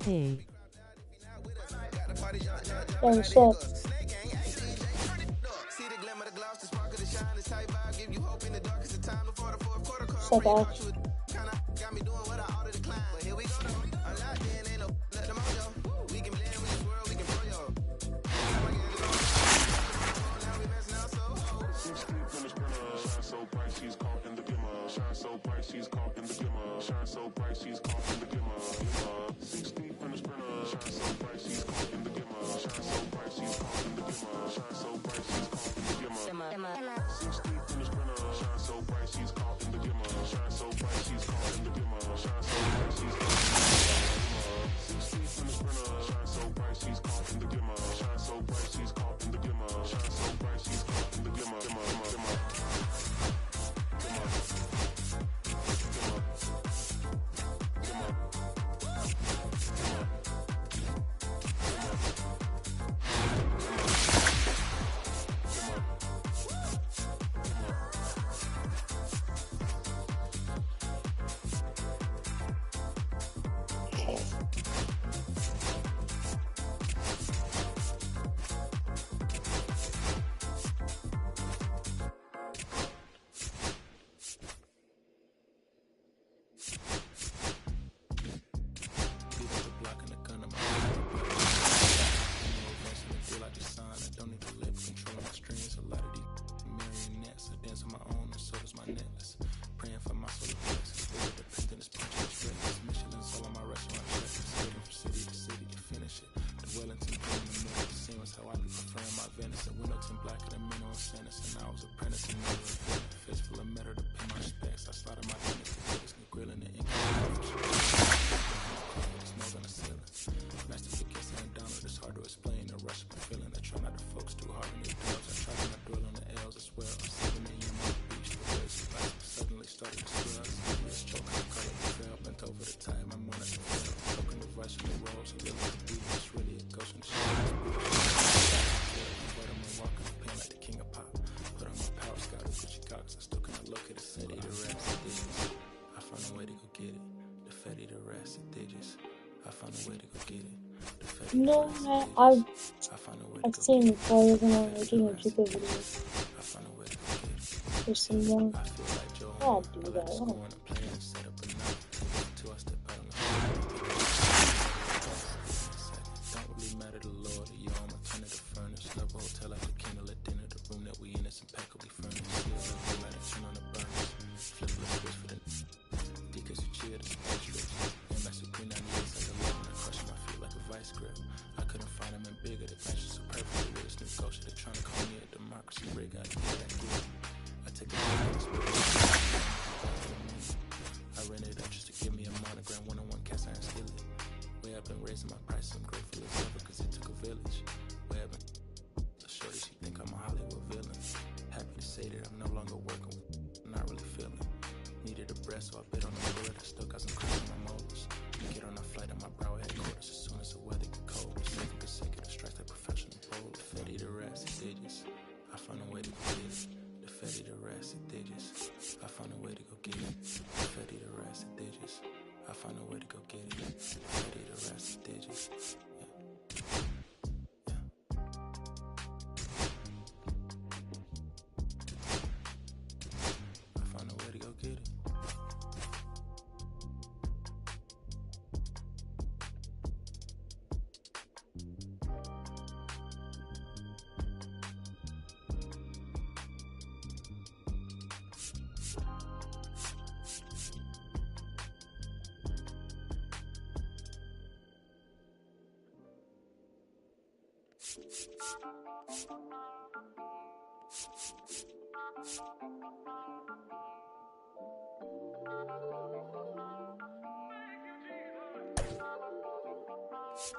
Hey. Oh, shit. Shut up. No, I've seen before. You're gonna making a YouTube video. There's some more. Yeah, do that.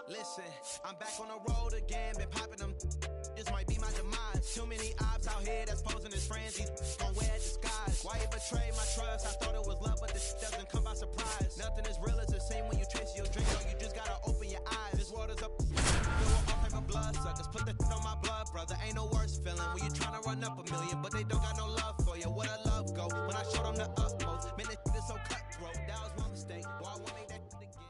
Listen, I'm back on the road again, been popping them. This might be my demise. Too many ops out here that's posing as friends. These gon' wear disguise. Why you betray my trust? I thought it was love, but this doesn't come by surprise. Nothing is real as the same when you trace your drink, or you just gotta open your eyes. This world is up. All type of blood suckers. Put the on my blood, brother. Ain't no worse feeling when you tryna run up a million, but they don't got no love for you. Where the love go? When I showed them the utmost, man, this is so cutthroat. That was my mistake. Boy, I won't make that shit again.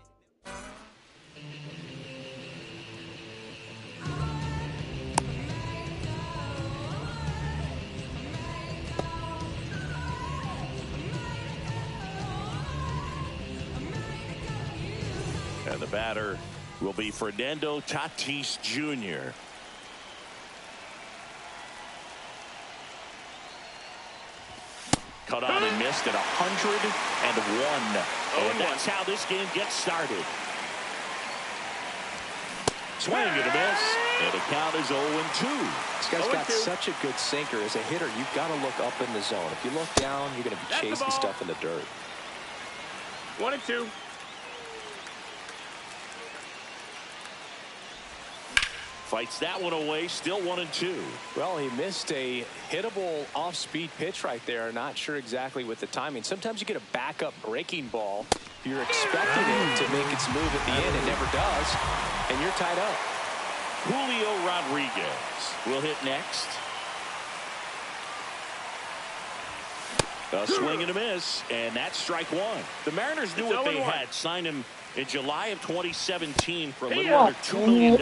the batter will be Fernando Tatis Jr. Cut on and missed at 101. And that's how this game gets started. Swing and a miss. And the count is 0-2. This guy's got such a good sinker. As a hitter, you've got to look up in the zone. If you look down, you're going to be chasing stuff in the dirt. 1-2. Fights that one away, still 1-2. Well, he missed a hittable off-speed pitch right there. Not sure exactly with the timing. Sometimes you get a backup breaking ball. You're expecting it to make its move at the end. It never does, and you're tied up. Julio Rodriguez will hit next. A swing and a miss, and that's strike one. The Mariners knew what they had. Signed him in July of 2017 for a little under $2 million.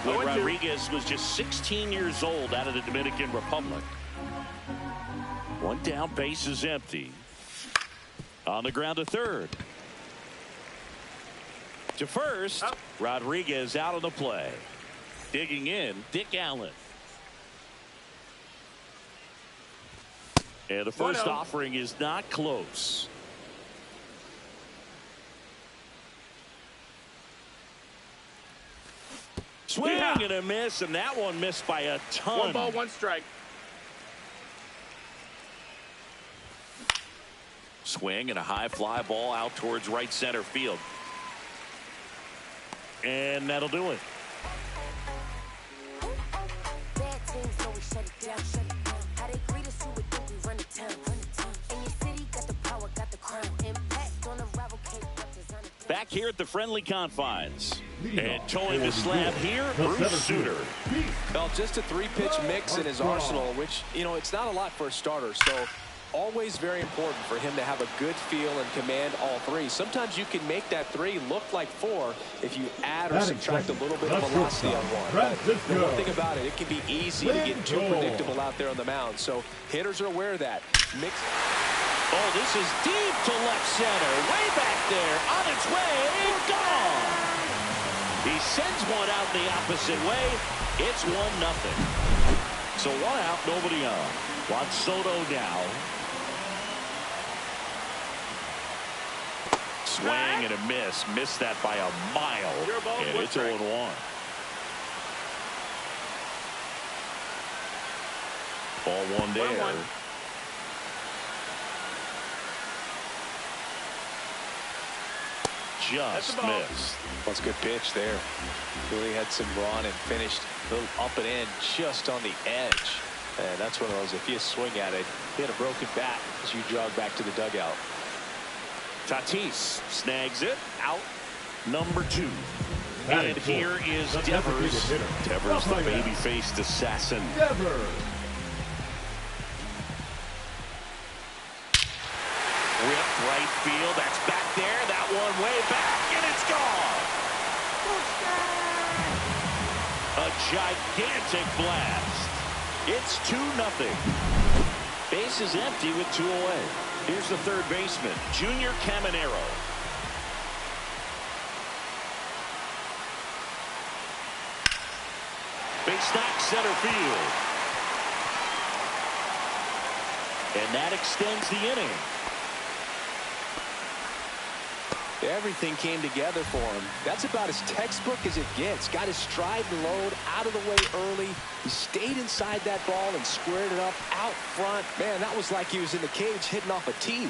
When Rodriguez was just 16 years old out of the Dominican Republic. One down, base is empty. On the ground to third. To first, Rodriguez out of the play. Digging in, Dick Allen. And the first offering is not close. Swing and a miss, and that one missed by a ton. 1 ball, 1 strike. Swing and a high fly ball out towards right center field. And that'll do it. Back here at the friendly confines. And towing the slab here, Bruce Sutter. Well, just a 3-pitch mix in his arsenal, which, you know, it's not a lot for a starter. So always very important for him to have a good feel and command all 3. Sometimes you can make that 3 look like 4 if you add or subtract a little bit of velocity on one. But the one thing about it, it can be easy to get too predictable out there on the mound. So hitters are aware of that. Oh, this is deep to left center. Way back there. On its way. Gone. He sends one out the opposite way. It's 1-0. So 1 out, nobody on. Juan Soto now. Swing and a miss. Missed that by a mile. And it's 0-1. Ball 1 there. Just missed. That's a good pitch there. Really had some run and finished a little up and in just on the edge. And that's one of those, if you swing at it, hit a broken bat as you jog back to the dugout. Tatis snags it. Out number 2. And here is Devers. Devers, the baby-faced assassin. Ripped right field. That's back there. That one way back, and it's gone. A gigantic blast. It's 2-0. Base is empty with 2 away. Here's the third baseman, Junior Caminero. Big stack center field. And that extends the inning. Everything came together for him. That's about as textbook as it gets. Got his stride and load out of the way early. He stayed inside that ball and squared it up out front. Man, that was like he was in the cage hitting off a tee.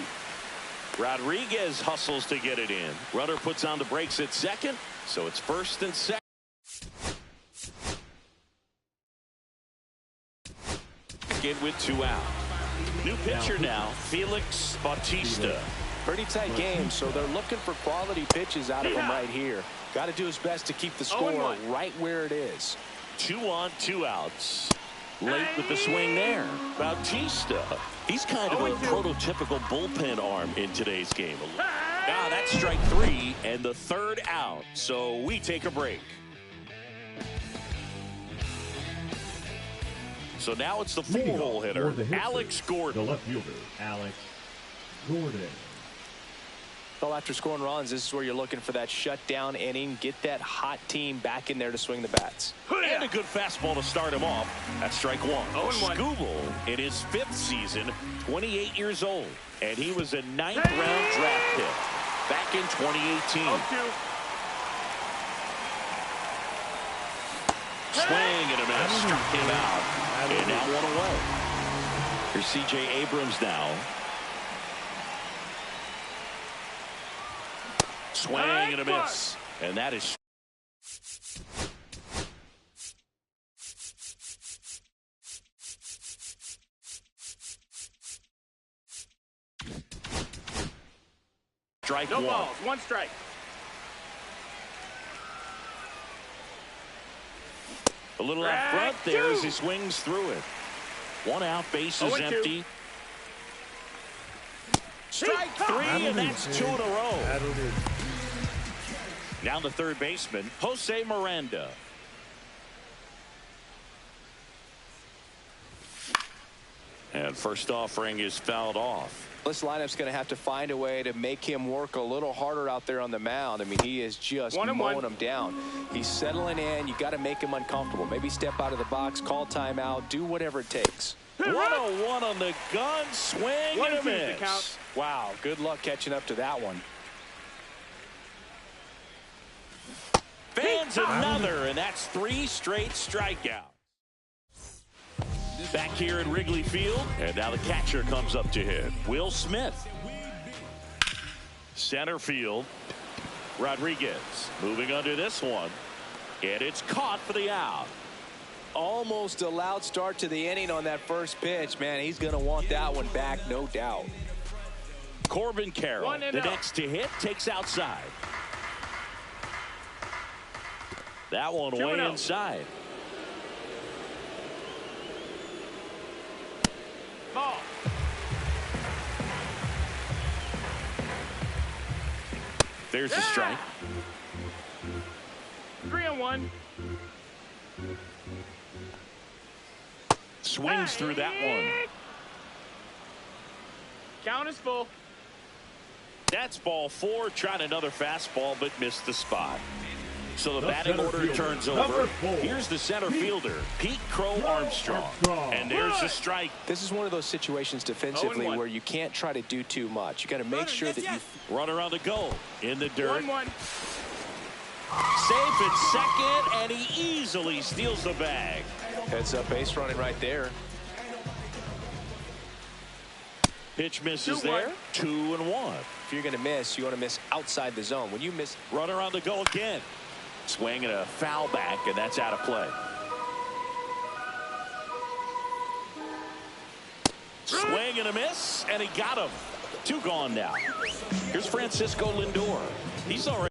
Rodriguez hustles to get it in. Runner puts on the brakes at second, so it's first and second. With 2 out. New pitcher now, Felix Bautista. Pretty tight game, so they're looking for quality pitches out of him right here. Got to do his best to keep the score right where it is. 2 on, 2 outs. late with the swing there. Bautista, he's kind of a prototypical bullpen arm in today's game. Now that's strike 3 and the third out. So we take a break. So now it's the 4-hole hitter, Alex Gordon. The left fielder, Alex Gordon. Well, after scoring runs, this is where you're looking for that shutdown inning. Get that hot team back in there to swing the bats. And a good fastball to start him off. That's strike 1. Skubal in his 5th season, 28 years old. And he was a 9th-round draft pick back in 2018. Swing and a miss. Struck him out. And now 1 away. Here's C.J. Abrams now. Swing and a miss. And that is strike 1. No balls, 1 strike. A little out front there as he swings through it. 1 out, bases empty. Strike 3, and that's 2 in a row. Now the third baseman, Jose Miranda. And first offering is fouled off. This lineup's going to have to find a way to make him work a little harder out there on the mound. I mean, he is just mowing him down. He's settling in. You got to make him uncomfortable. Maybe step out of the box, call timeout, do whatever it takes. 1-0-1 on the gun, swing and a miss. Wow, good luck catching up to that one. Fans another, and that's 3 straight strikeouts. Back here at Wrigley Field, and now the catcher comes up to hit. Will Smith. Center field. Rodriguez moving under this one, and it's caught for the out. Almost a loud start to the inning on that first pitch. Man, he's going to want that one back, no doubt. Corbin Carroll, the next to hit, takes outside. That one way inside. Ball. There's the strike. 3-1. Swings through that one. Count is full. That's ball 4. Tried another fastball, but missed the spot. So the batting order turns over. Here's the center fielder, Pete Crow Armstrong. And there's the strike. This is one of those situations defensively where you can't try to do too much. You got to make sure that you run around the goal in the dirt. 1-1. Safe at second, and he easily steals the bag. Heads up base running right there. Pitch misses there. 2-1. If you're going to miss, you want to miss outside the zone. When you miss, runner on the go again. Swing and a foul back, and that's out of play. Swing and a miss, and he got him. 2 gone now. Here's Francisco Lindor. He's already.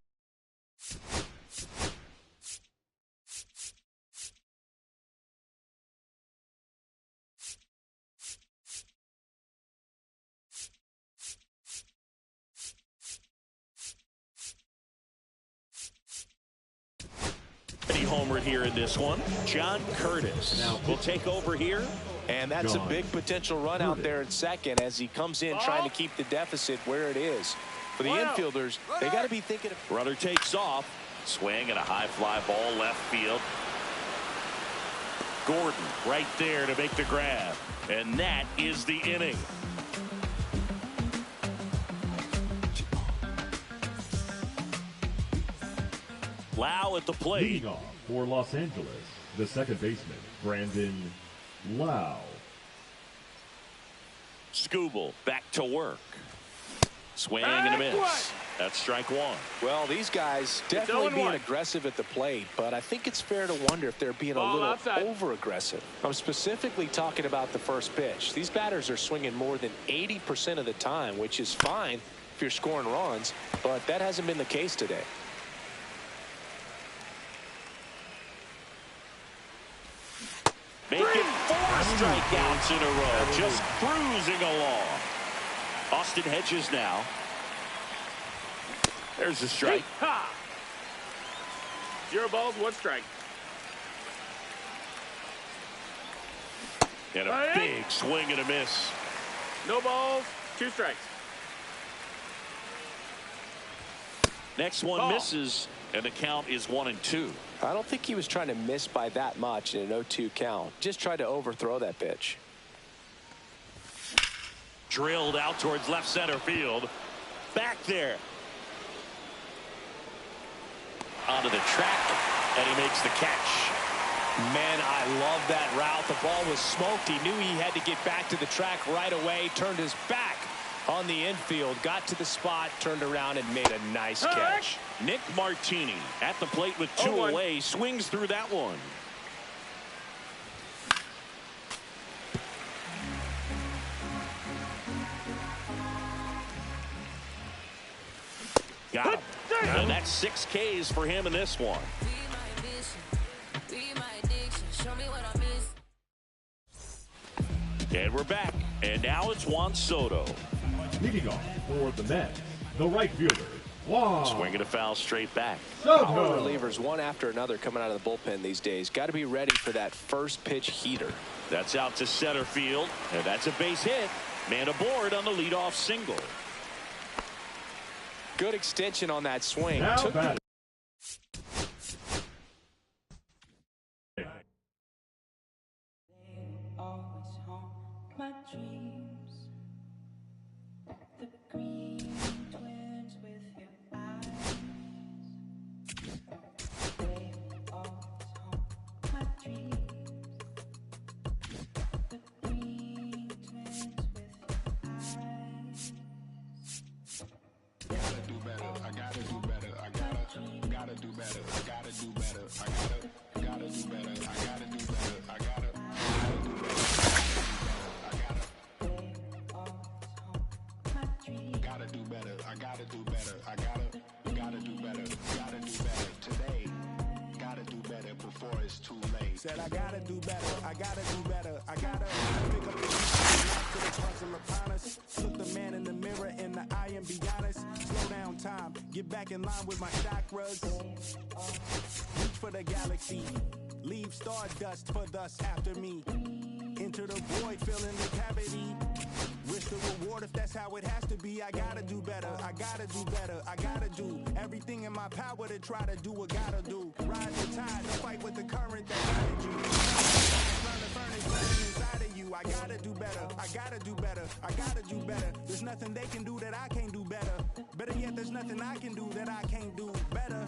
Homer here in this one. John Curtis will take over here. And that's a big potential run out there at second as he comes in trying to keep the deficit where it is. For the infielders, they got to be thinking. Runner takes off. Swing and a high fly ball left field. Gordon right there to make the grab. And that is the inning. Lau at the plate. Leading off for Los Angeles, the second baseman, Brandon Lau. Skubal back to work. Swing and a miss. That's strike 1. Well, these guys definitely being aggressive at the plate, but I think it's fair to wonder if they're being a little over-aggressive. I'm specifically talking about the first pitch. These batters are swinging more than 80% of the time, which is fine if you're scoring runs, but that hasn't been the case today. Make it strikeouts in a row, just cruising along. Austin Hedges now. There's a strike. Ha! 0 balls, 1 strike. And a big swing and a miss. No balls, 2 strikes. Next one misses, and the count is 1-2. I don't think he was trying to miss by that much in an 0-2 count. Just tried to overthrow that pitch. Drilled out towards left center field. Back there. Onto the track, and he makes the catch. Man, I love that route. The ball was smoked. He knew he had to get back to the track right away. Turned his back on the infield. Got to the spot, turned around, and made a nice catch. Nick Martini at the plate with 2 away. Swings through that one. Got him. And that's 6 Ks for him in this one. And we're back. And now it's Juan Soto. Leading off for the Mets, the right fielder, Juan Swinging a foul straight back. Power Soto. relievers one after another coming out of the bullpen these days. Got to be ready for that first pitch heater. That's out to center field. And that's a base hit. Man aboard on the leadoff single. Good extension on that swing. Now Took batting. Always haunt my dreams. The green twins with your eyes. They always haunt my dreams. The green twins with your eyes. Gotta do better. I gotta do better. I gotta do better. I gotta do better. I gotta do better. I gotta do better. I gotta do better. Gotta do better. I gotta do better. I gotta do better. Gotta do better today. Gotta do better before it's too late. Said I gotta do better, I gotta do better, I gotta pick up the pieces to the puzzle upon us. Look the man in the mirror in the eye and be honest. Slow down time, get back in line with my chakras. Reach for the galaxy, leave stardust for thus after me. Enter the void, fill in the cavity. Risk the reward if that's how it has to be. I gotta do better, I gotta do better, I gotta do everything in my power to try to do what gotta do. Ride the tide, don't fight with the current that guided you. Burn the furnace burning inside of you. I gotta do better, I gotta do better, I gotta do better. There's nothing they can do that I can't do better. Better yet, there's nothing I can do that I can't do better.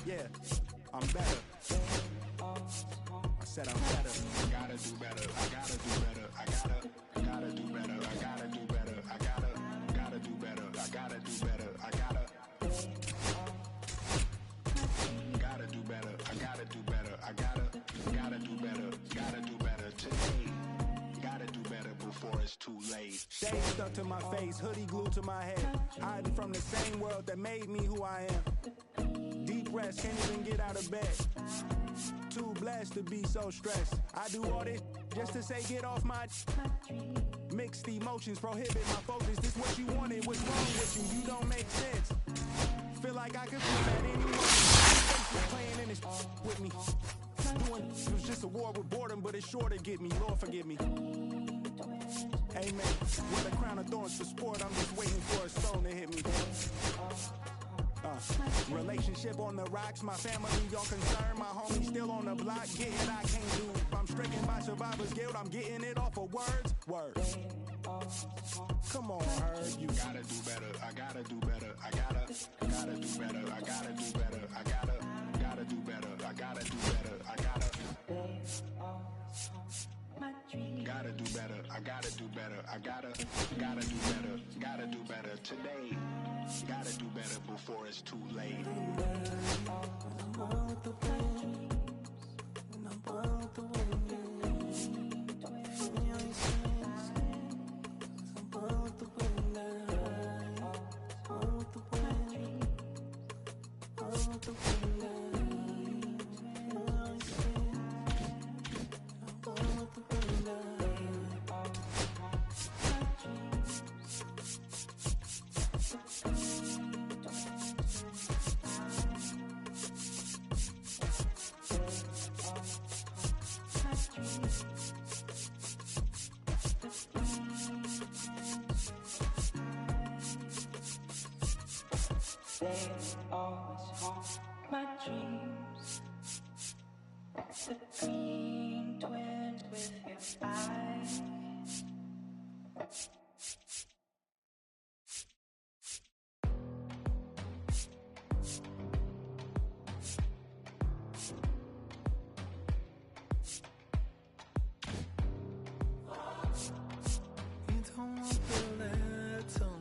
Yeah, I'm better. I said I'm better. I gotta do better. I gotta do better. I gotta do better. I gotta do better. I gotta do better. I gotta do better. I gotta do better. I gotta do better. I gotta do better. Gotta do better today. Gotta do better before it's too late. Shade stuck to my face, hoodie glued to my head. Hiding from the same world that made me who I am. Deep rest, can't even get out of bed. Too blessed to be so stressed. I do all this just to say get off my. Mixed emotions prohibit my focus. This what you wanted, what's wrong with you? You don't make sense. Feel like I could flip at any moment. Faces playing in this with me. Doing it was just a war with boredom, but it's sure to get me. Lord forgive me. Amen. With a crown of thorns for sport, I'm just waiting for a stone to hit me. Relationship on the rocks, my family all concerned, my homie still on the block, getting I can't do. I'm stricken by survivor's guilt, I'm getting it off of words. Come on, Herb, you gotta do better. I gotta do better. I gotta do better. I gotta do better. I gotta do better. I gotta do better. I gotta do better. I gotta do better. I gotta do better. Gotta do better today. Gotta do better before it's too late. The They always haunt my dreams. The green twins with your eyes. You don't want the letter,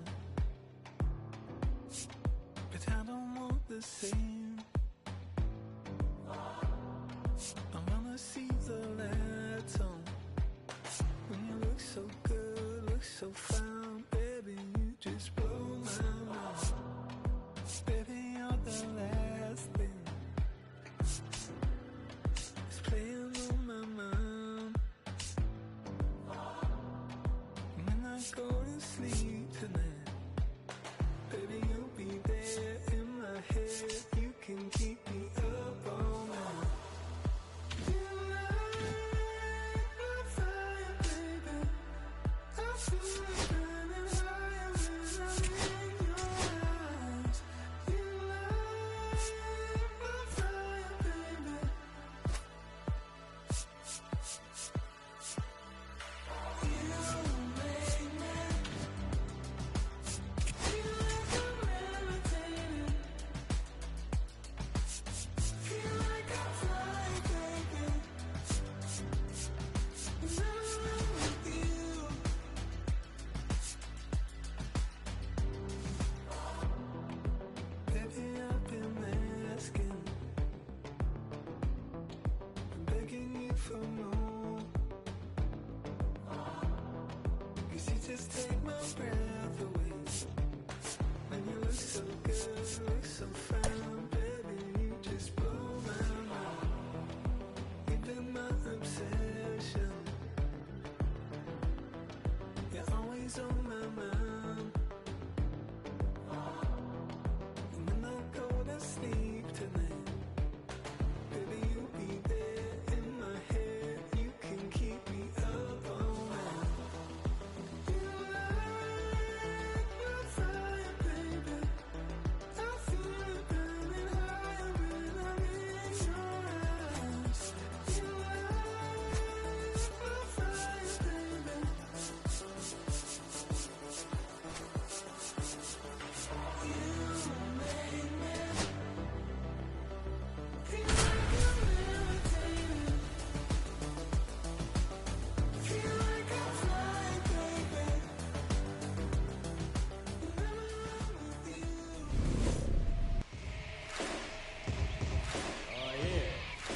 but I don't want the same. I wanna see the letter. When you look so good, look so fine, baby, you just blow my mind. Baby, you're the last thing that's playing on my mind. When I go to sleep tonight, baby, you'll be there in my head. You can keep me up all night. You light my fire, baby. I feel it burning higher when I'm in your eyes. You light my fire, baby. You make me feel like I'm levitating. Feel like I'm flying, baby. When I'm with you. Baby, I've been asking, begging you for more. 'Cause you just take my breath away. When you look so good, look so fine, baby, you just blow my mind. You've been my obsession. You're always on my mind. And when I go to sleep tonight, baby, you'll be there in my head. You can keep me up all night. You light my fire, baby. I feel it burning higher when I'm in your eyes. You light my fire, baby. You make me feel like I'm levitating. Feel like I'm flying, baby. When I'm with you. Oh yeah,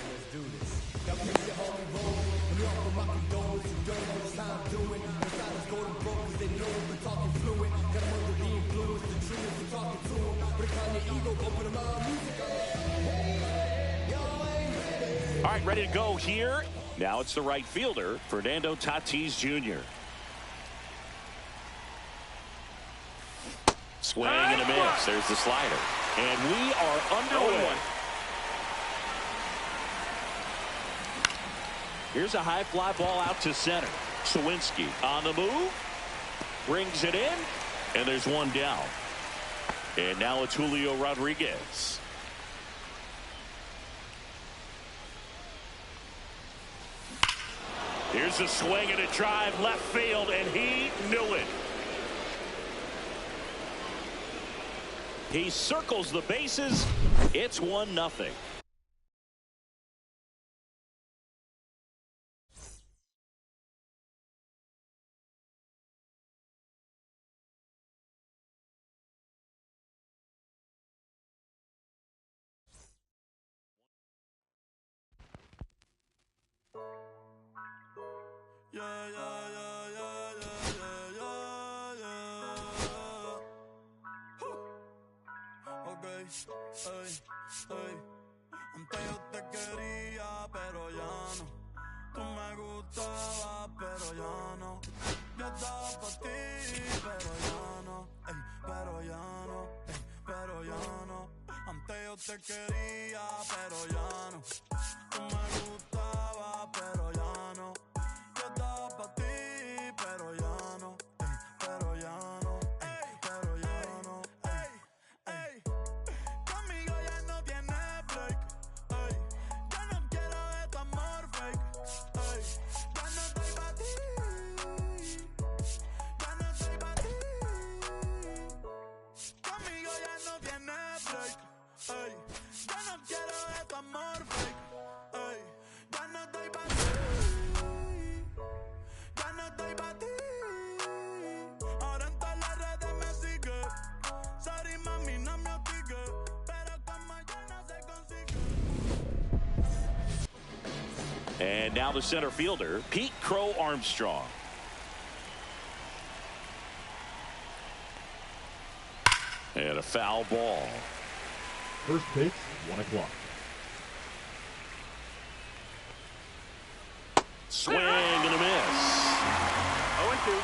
let's do this. Now we the home road. When we offer my condolences, you don't know what it's time doing. The silence golden broke 'cause they know we're talking fluent. Got them under the influence, the truth, we're talking to them. But it kind of ego, open them out, music. All right, ready to go here. Now it's the right fielder, Fernando Tatis Jr. Swing and a miss. There's the slider. And we are underway. Here's a high fly ball out to center. Sawinski on the move. Brings it in. And there's one down. And now it's Julio Rodriguez. Here's a swing and a drive left field, and he knew it. He circles the bases. It's 1-0. Yeah, yeah, yeah, yeah, yeah, yeah, yeah, yeah. Okay, ey. Antes yo te quería, pero ya no. Tú me gustabas, pero ya no. Yo estaba pa' ti, pero ya no. Ey, pero ya no, ey, pero ya no. Antes yo te quería, pero ya no. Tú me gustabas, pero ya no. Yo estaba pa' ti, pero ya no. Ey, pero ya no, ey, pero ya no. Ey, ey. And now the center fielder, Pete Crow Armstrong. And a foul ball. First pitch, 1 o'clock. Swing and a miss. 0-2.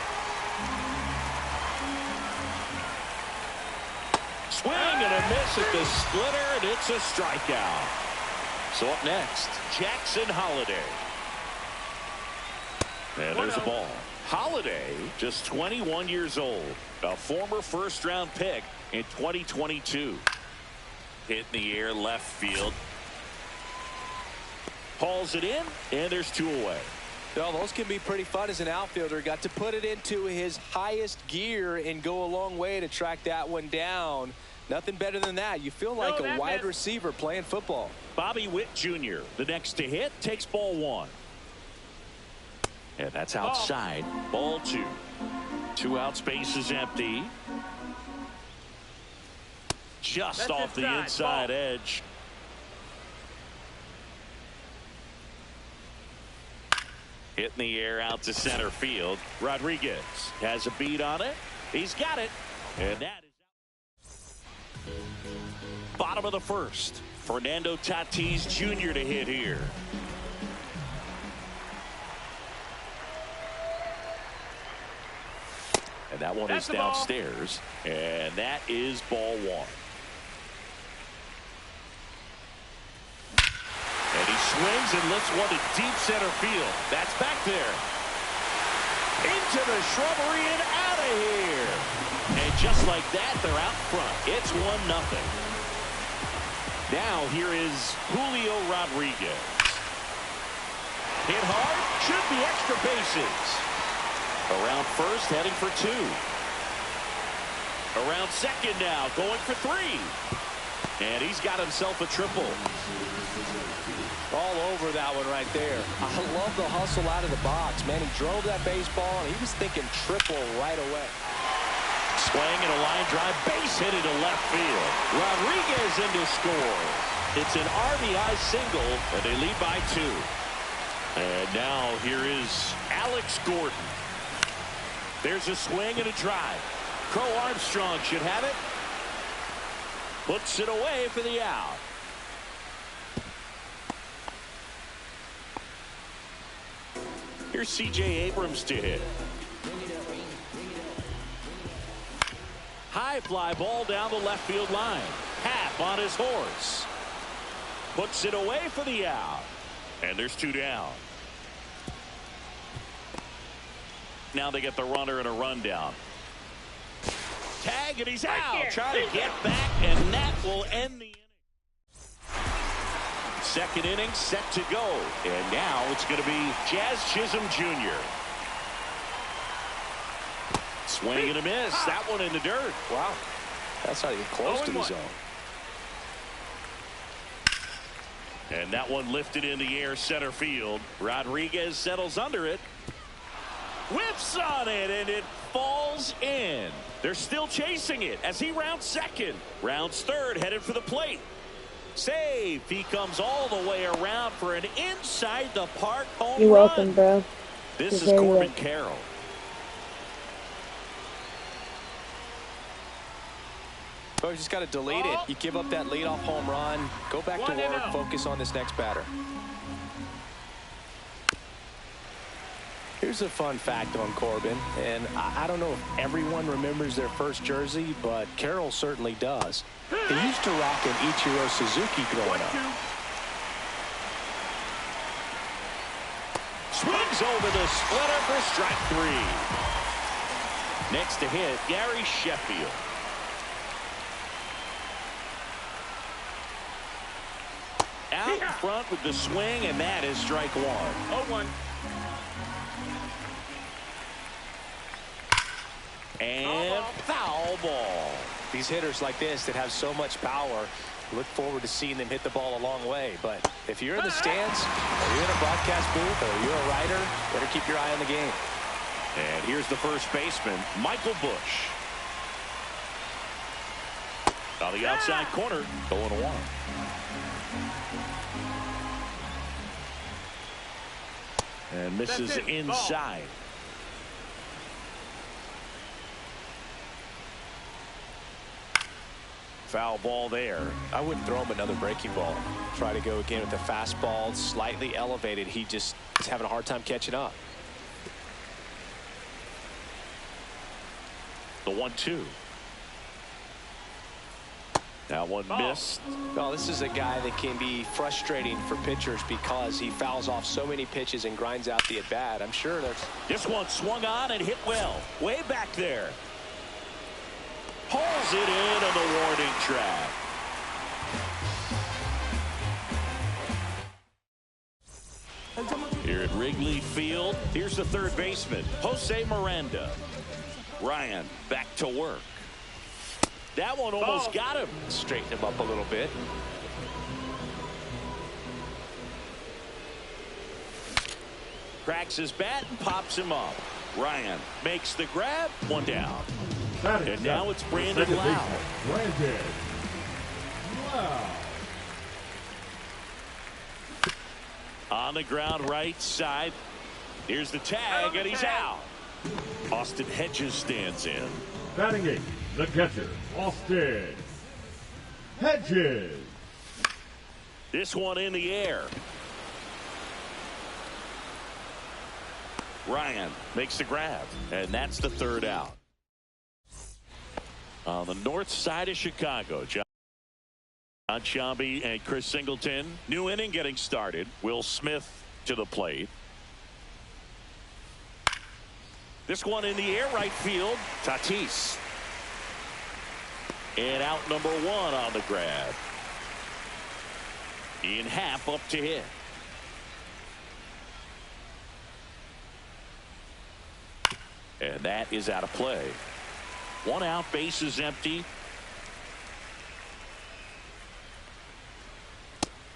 Swing and a miss at the splitter, and it's a strikeout. So up next, Jackson Holliday. And there's the ball. Holliday, just 21 years old, a former first-round pick in 2022. Hit in the air, left field. Hauls it in, and there's 2 away. Well, those can be pretty fun as an outfielder. Got to put it into his highest gear and go a long way to track that one down. Nothing better than that. You feel like a wide receiver playing football. Bobby Witt Jr., the next to hit, takes ball 1. And that's outside. Ball 2. 2 out, space is empty. Just off the inside edge. Hit in the air out to center field. Rodriguez has a beat on it. He's got it. And that is bottom of the first. Fernando Tatis Jr. to hit here. And that one is downstairs. And that is ball 1. And he swings and lifts one to deep center field. That's back there. Into the shrubbery and out of here. And just like that, they're out front. It's 1-0. Now here is Julio Rodriguez. Hit hard, should be extra bases. Around first, heading for 2. Around second now, going for 3. And he's got himself a triple. All over that one right there. I love the hustle out of the box. Man, he drove that baseball, and he was thinking triple right away. Swing and a line drive, base hit into left field. Rodriguez in to score. It's an RBI single, and they lead by 2. And now here is Alex Gordon. There's a swing and a drive. Crow Armstrong should have it. Puts it away for the out. Here's C.J. Abrams to hit. High fly ball down the left field line. Happ on his horse. Puts it away for the out. And there's 2 down. Now they get the runner and a rundown. Tag, and he's out. Trying to get back, and that will end the inning. Second inning set to go. And now it's going to be Jazz Chisholm Jr. Swing and a miss. That one in the dirt. Wow. That's not even close to the zone. And that one lifted in the air center field. Rodriguez settles under it. Whips on it, and it falls in. They're still chasing it as he rounds second. Rounds third, headed for the plate. Save. He comes all the way around for an inside the park home run. You're welcome, bro. This is Corbin Carroll. Oh, you just got to delete it. You give up that leadoff home run. Go back to work. Focus on this next batter. Here's a fun fact on Corbin, and I don't know if everyone remembers their first jersey, but Carroll certainly does. He used to rock an Ichiro Suzuki growing up. Swings over the splitter for strike 3. Next to hit, Gary Sheffield. Out in front with the swing, and that is strike 1. 0-1. And foul ball. These hitters like this that have so much power, look forward to seeing them hit the ball a long way. But if you're in the stands, or you're in a broadcast booth, or you're a writer, better keep your eye on the game. And here's the first baseman, Michael Busch. On the outside corner, 0-1. And misses inside. Foul ball there. I wouldn't throw him another breaking ball. Try to go again with the fastball, slightly elevated. He just is having a hard time catching up. The 1-2. That one missed. Well, this is a guy that can be frustrating for pitchers because he fouls off so many pitches and grinds out the at-bat. I'm sure there's... This one swung on and hit well. Way back there. Hauls it in on the warning track. Here at Wrigley Field, here's the third baseman, Jose Miranda. Ryan back to work. That one almost got him. Straighten him up a little bit. Cracks his bat and pops him up. Ryan makes the grab. One down. And now it's Brandon Lowe. Brandon Lowe. On the ground right side. Here's the tag, and he's out. Austin Hedges stands in. Batting eighth, the catcher, Austin Hedges. This one in the air. Ryan makes the grab, and that's the third out. On the north side of Chicago, John Sciambi and Chris Singleton. New inning getting started. Will Smith to the plate. This one in the air, right field. Tatis. And out number one on the grab. Ian Happ up to hit. And that is out of play. One out, base is empty.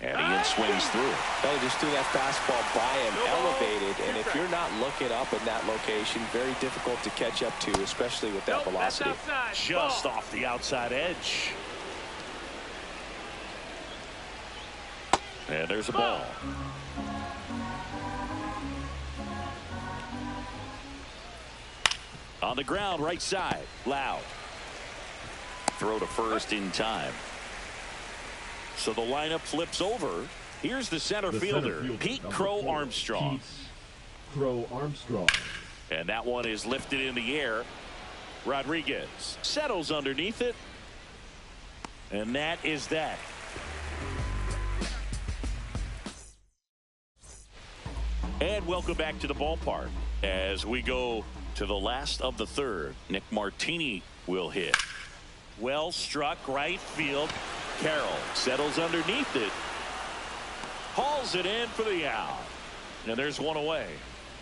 And Ian swings through. They just threw that fastball by him, elevated, and if you're not looking up in that location, very difficult to catch up to, especially with that velocity. Just off the outside edge. And there's a ball. On the ground, right side. Loud. Throw to first in time. So the lineup flips over. Here's the center fielder, Pete Crow Armstrong. Crow Armstrong. And that one is lifted in the air. Rodriguez settles underneath it. And that is that. And welcome back to the ballpark as we go to the last of the third. Nick Martini will hit. Well struck right field. Carroll settles underneath it. Hauls it in for the out. And there's one away.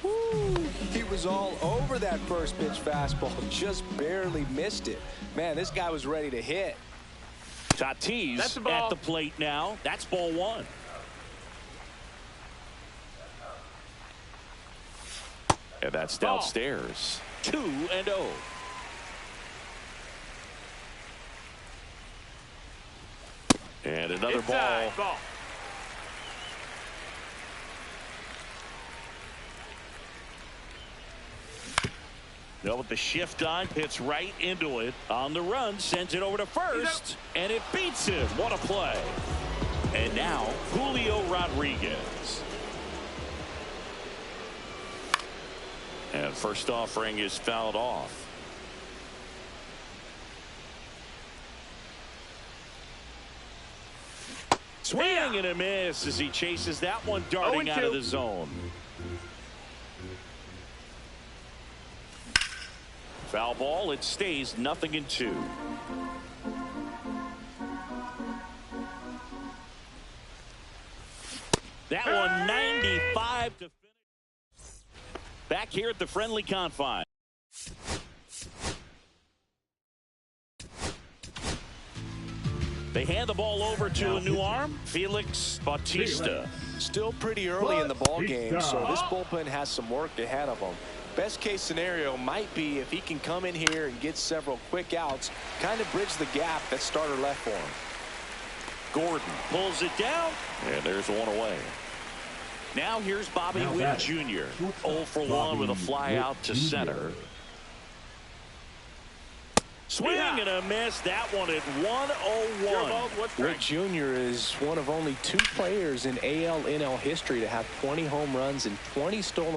Woo. He was all over that first pitch fastball. Just barely missed it. Man, this guy was ready to hit. Tatis at the plate now. That's ball one. And that's downstairs. 2-0. And another ball. Now with the shift on, hits right into it. On the run, sends it over to first. And it beats him. What a play. And now, Julio Rodriguez. And first offering is fouled off. Swing and a miss as he chases that one darting out of the zone. Foul ball. It stays 0-2. That one 95 to finish. Back here at the friendly confine. They hand the ball over to a new arm, Felix Bautista. Still pretty early in the ball game, so this bullpen has some work ahead of them. Best case scenario might be if he can come in here and get several quick outs, kind of bridge the gap that starter left for him. Gordon pulls it down, and there's one away. Now here's Bobby Now Witt batting, Jr. shortstop, 0 for 1 Bobby with a fly Witt out to Jr. center. Swing and a miss. That one at 101. Witt Jr. is one of only 2 players in AL/NL history to have 20 home runs and 20 stolen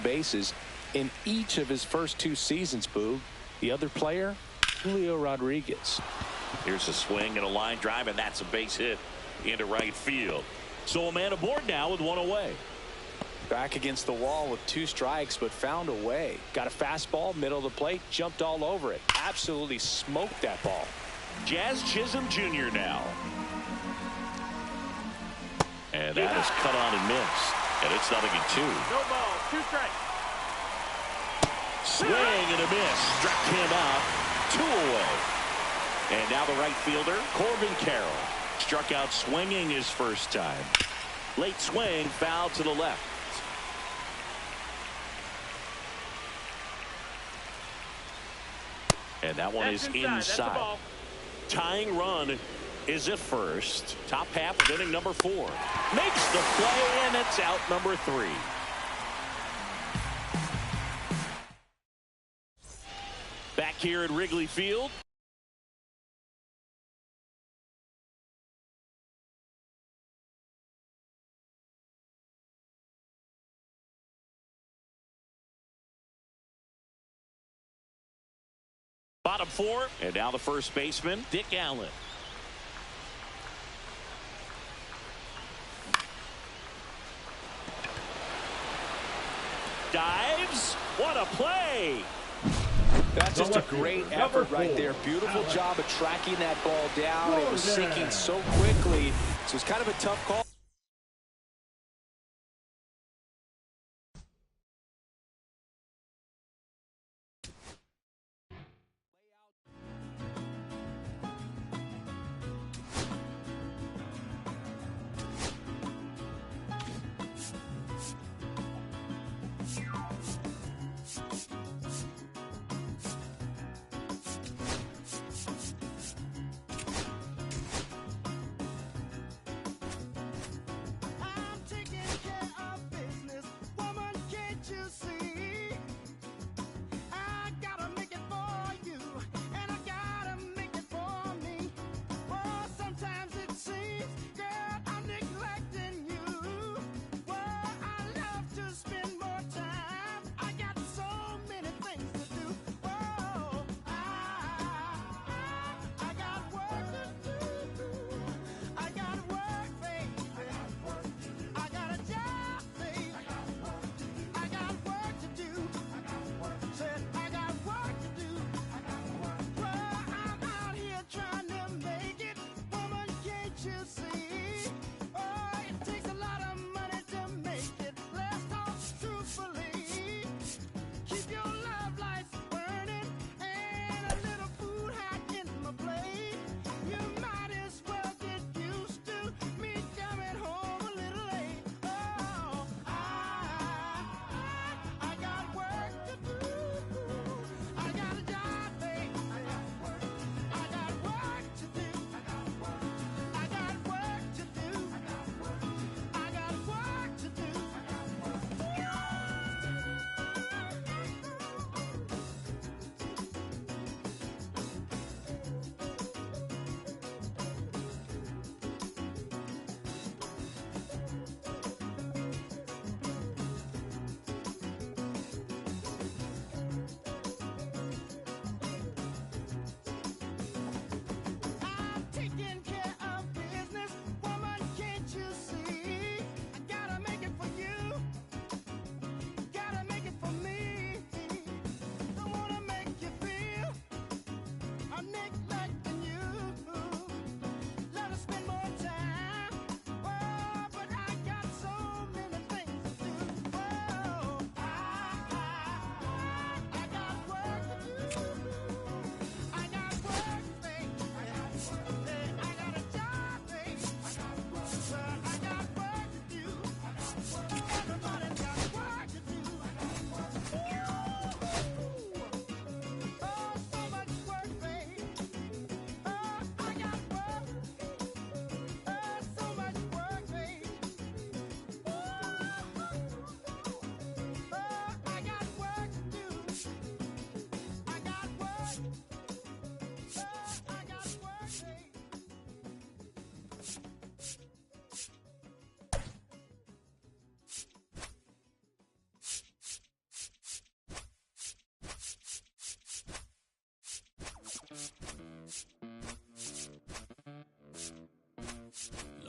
bases in each of his first 2 seasons, Boog. The other player, Julio Rodriguez. Here's a swing and a line drive, and that's a base hit into right field. So a man aboard now with 1 away. Back against the wall with 2 strikes, but found a way. Got a fastball, middle of the plate, jumped all over it. Absolutely smoked that ball. Jazz Chisholm Jr. now. And that is cut on and missed. And it's 0-2. No ball, 2 strikes. Swing and a miss. Struck him out. 2 away. And now the right fielder, Corbin Carroll. Struck out swinging his first time. Late swing, foul to the left. And that one is inside. Tying run is at first. Top half of inning number 4. Makes the play, and it's out number 3. Back here at Wrigley Field. Bottom 4, and now the first baseman, Dick Allen. Dives. What a play. That's just a great effort right there. Beautiful job of tracking that ball down. It was sinking so quickly. So it's kind of a tough call.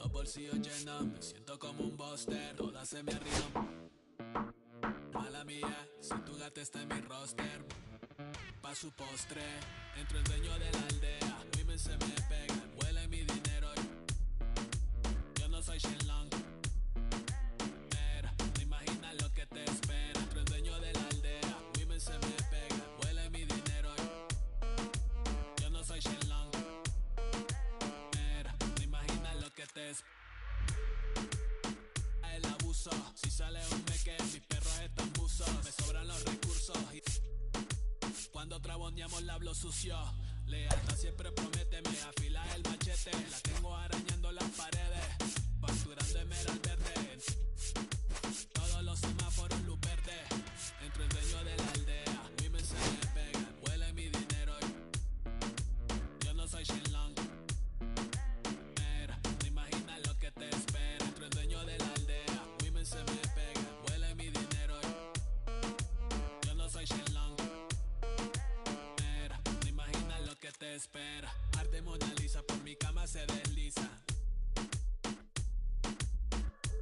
Los bolsillos llenos, me siento como un buster. Todas se me arriman. Mala mía, si tu gata está en mi roster. Pa' su postre, entro el dueño de la aldea. Women se me pegan, huele mi dinero. Yo no soy Shenlong. Mira, no imaginas lo que te espera. Entro el dueño de la aldea. Women se me pegan, huele mi dinero. Yo no soy Shenlong. Mira, no imaginas lo que te espera. El abuso, si sale un meque, mis perros están buzos. Me sobran los recursos y cuando traboneamos la hablo sucio. Lealtad siempre promete, me afila el machete. La tengo arañando las paredes, facturando emerald verde. Todos los semáforos luz verde. Entro el dueño de la aldea. Women se me pegan, huele mi dinero. Yo no soy Shenlong. Mira, no imaginas lo que te espera. Entro el dueño de la aldea. Women se me pegan, huele mi dinero. Yo no soy Shenlong. Mira, no imaginas lo que te espera. Arte Mona Lisa, por mi cama se desliza.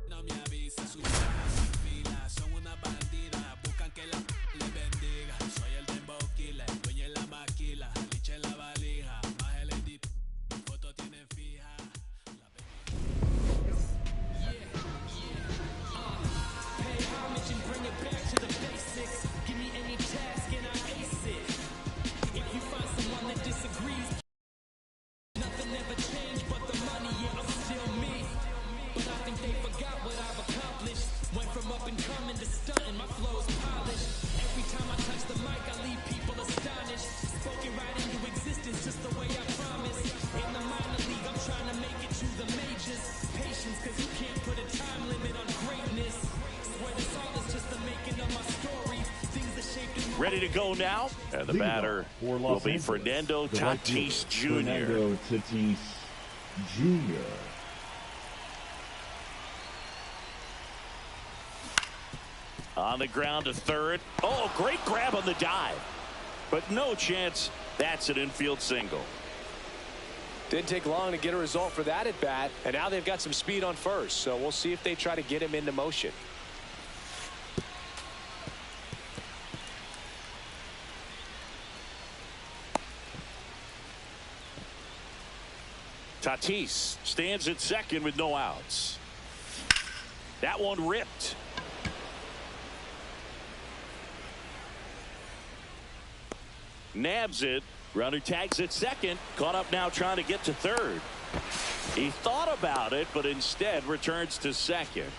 No me avisa, sus chicas sin fila, son una bandida, buscan que la le bendiga. Soy el dembow killer, dueño en la maquila, liche en la valija, más el edit, foto tienen fija. Pay homage and bring it back to the basics. Give me any task and I ace it. If you find someone that disagrees, nothing ever changed but the money, yeah, I'm still me. But I think they forgot what I've accomplished. Went from up and coming to stunting, my flow's polished. Every time I touch the mic, I leave people astonished. Spoken right into existence, just the way I promised. In the minor league, I'm trying to make it to the majors. Patience, cause you can't put a time limit on greatness. Swear this all is just the making of my story. Things that shaped in my Ready to go now, and the batter will be Fernando Tatis Jr. Fernando Tatis Jr. On the ground to third. Oh, great grab on the dive. But no chance that's an infield single. Didn't take long to get a result for that at bat, and now they've got some speed on first, so we'll see if they try to get him into motion. Tatis stands at second with no outs. That one ripped. Nabs it. Runner tags at second. Caught up now trying to get to third. He thought about it, but instead returns to second.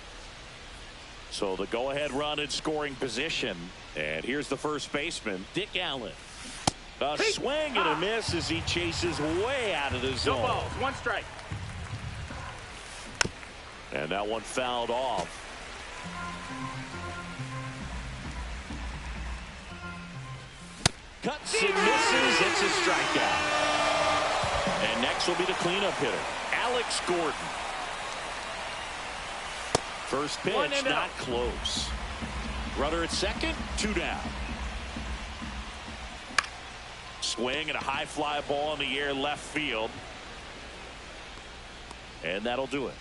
So the go-ahead run in scoring position. And here's the first baseman, Dick Allen. A swing and a miss as he chases way out of the zone. No balls, one strike. And that one fouled off. Cuts and misses. It's a strikeout. And next will be the cleanup hitter, Alex Gordon. First pitch, not close. Runner at second, 2 down. Swing and a high fly ball in the air left field. And that'll do it.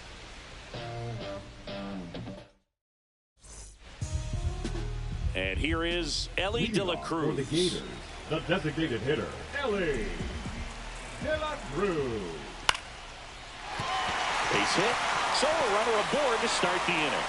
And here is Elly De La Cruz. For the Gators, the designated hitter, Elly De La Cruz. Base hit. So a runner aboard to start the inning.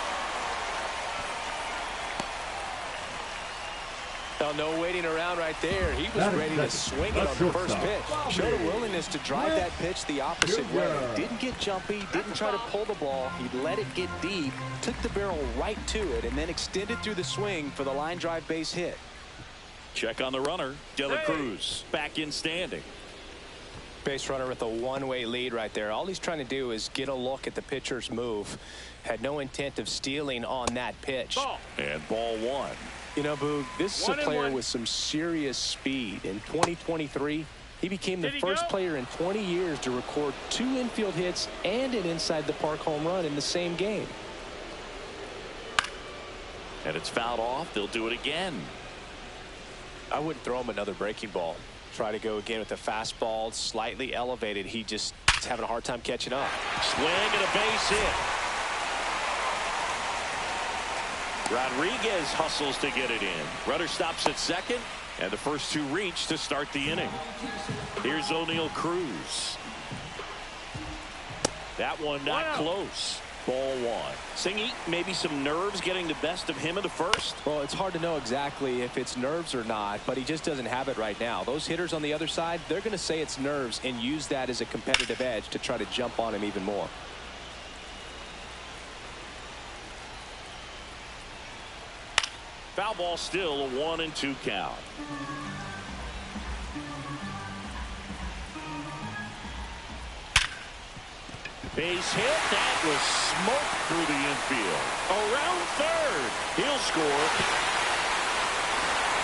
Well, no waiting around right there. He was ready to swing it on the first pitch. Showed a willingness to drive that pitch the opposite way. Didn't get jumpy, didn't try to pull the ball. He let it get deep, took the barrel right to it, and then extended through the swing for the line drive base hit. Check on the runner. De La Cruz back in standing. Base runner with a one-way lead right there. All he's trying to do is get a look at the pitcher's move. Had no intent of stealing on that pitch. And ball one. You know, Boog, this is a player with some serious speed. In 2023, he became the first player in 20 years to record 2 infield hits and an inside-the-park home run in the same game. And it's fouled off. They'll do it again. I wouldn't throw him another breaking ball. Try to go again with the fastball, slightly elevated. He just He's having a hard time catching up. Swing and a base hit. Rodriguez hustles to get it in. Runner stops at second, and the first two reach to start the inning. Here's O'Neal Cruz. That one not close. Ball one. Singy, maybe some nerves getting the best of him in the first? Well, it's hard to know exactly if it's nerves or not, but he just doesn't have it right now. Those hitters on the other side, they're going to say it's nerves and use that as a competitive edge to try to jump on him even more. Foul ball still, a 1-2 count. Base hit. That was smoked through the infield. Around third. He'll score.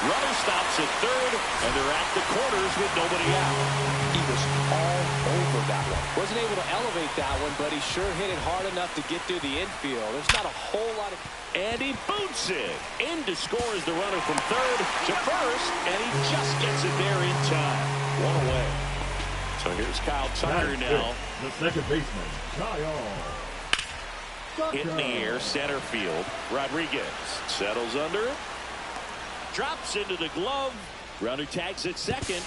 Runner stops at third, and they're at the corners with nobody out. He was all over that one. Wasn't able to elevate that one, but he sure hit it hard enough to get through the infield. There's not a whole lot of... And he boots it. In to score is the runner from third to first, and he just gets it there in time. One away. So here's Kyle Tucker now. The second baseman, Kyle. Hit in the air, center field. Rodriguez settles under it. Drops into the glove. Runner tags at second.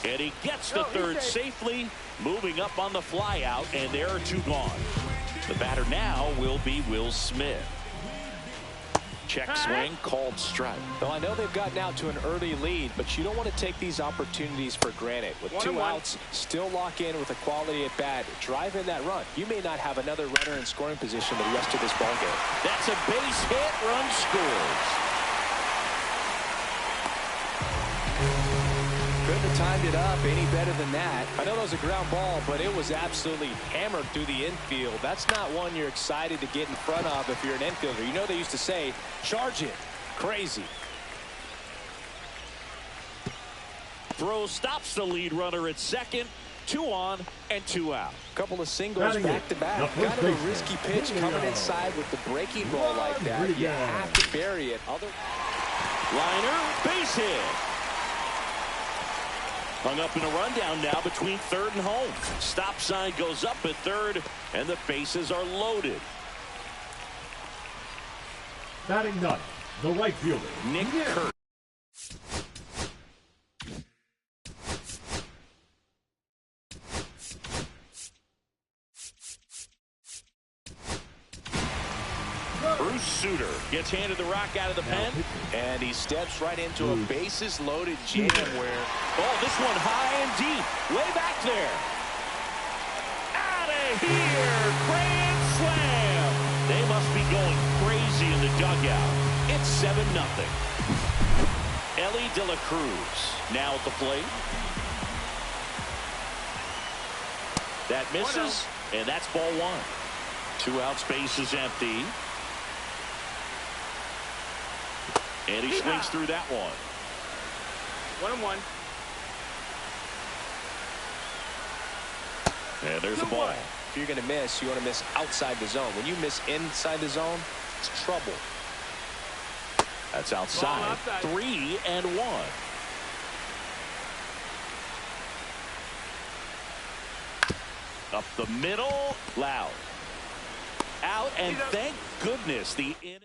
And he gets to third safely. Moving up on the fly out, and there are two gone. The batter now will be Will Smith. Check swing, called strike. Well, I know they've gotten out to an early lead, but you don't want to take these opportunities for granted. With two outs, still lock in with a quality at bat. Drive in that run. You may not have another runner in scoring position the rest of this ball game. That's a base hit. Run scores. Couldn't have timed it up any better than that. I know that was a ground ball, but it was absolutely hammered through the infield. That's not one you're excited to get in front of if you're an infielder. You know they used to say, charge it. Crazy. Throw stops the lead runner at second. 2 on and 2 out. Couple of singles back-to-back. Kind of a risky pitch coming inside with the breaking ball like that. You have to bury it. Liner, base hit. Hung up in a rundown now between third and home. Stop sign goes up at third, and the bases are loaded. Batting ninth, the right fielder, Nick Kurtz. Bruce Sutter gets handed the rock out of the pen, and he steps right into a bases-loaded jam where... Oh, this one high and deep, way back there. Out of here, grand slam. They must be going crazy in the dugout. It's 7-0. Elly De La Cruz now at the plate. That misses, and that's ball one. 2 outs, base is empty. And he swings through that one. 1-1. And there's a ball. If you're going to miss, you want to miss outside the zone. When you miss inside the zone, it's trouble. That's outside. 3-1. Up the middle. Loud. Out, and thank goodness the inning.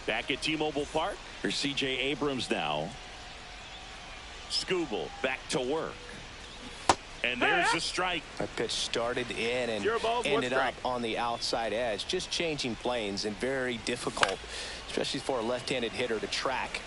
Back at T-Mobile Park. Here's C.J. Abrams now. Skubal back to work. And there's a strike. That pitch started in and ended up on the outside edge. Just changing planes and very difficult, especially for a left-handed hitter to track.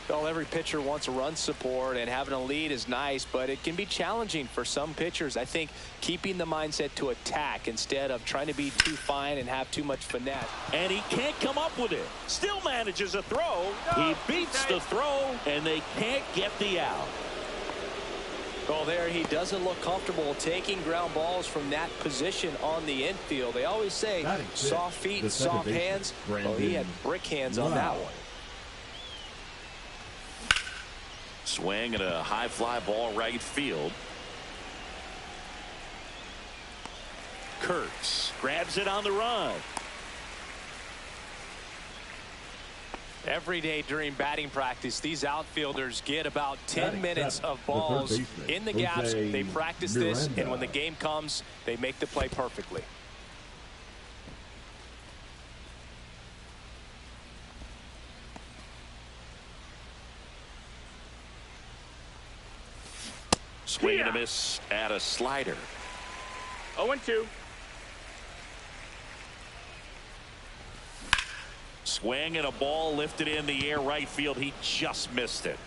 Well, every pitcher wants a run support, and having a lead is nice, but it can be challenging for some pitchers. I think keeping the mindset to attack instead of trying to be too fine and have too much finesse. And he can't come up with it. Still manages a throw. He beats the throw, and they can't get the out. Well, there he doesn't look comfortable taking ground balls from that position on the infield. They always say soft feet, soft hands. Well, he had brick hands on that one. Swing and a high fly ball right field. Kurtz grabs it on the run. Every day during batting practice, these outfielders get about 10 minutes of balls in the gaps. They practice this, and when the game comes, they make the play perfectly. Swing and a miss at a slider. 0-2. Swing and a ball lifted in the air right field. He just missed it.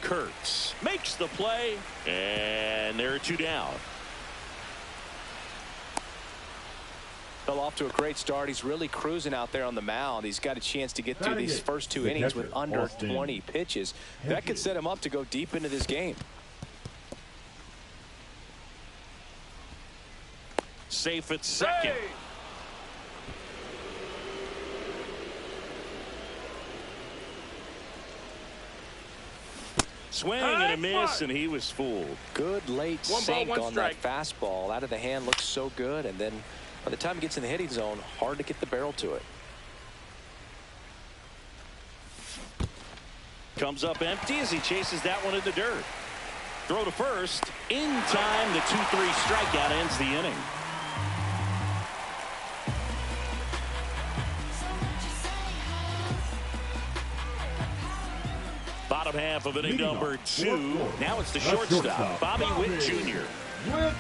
Kurtz makes the play, and there are 2 down. Fell off to a great start. He's really cruising out there on the mound. He's got a chance to get through these first 2 innings with under 20 pitches. That could set him up to go deep into this game. Safe at second. Hey! Swing and a miss, and he was fooled. Good late One ball, sink one on strike. that fastball. Out of the hand looks so good, and then by the time it gets in the hitting zone, hard to get the barrel to it. Comes up empty as he chases that one in the dirt. Throw to first. In time, the 2-3 strikeout ends the inning. Bottom half of inning number 2. Now it's the shortstop, Bobby Witt Jr. Witt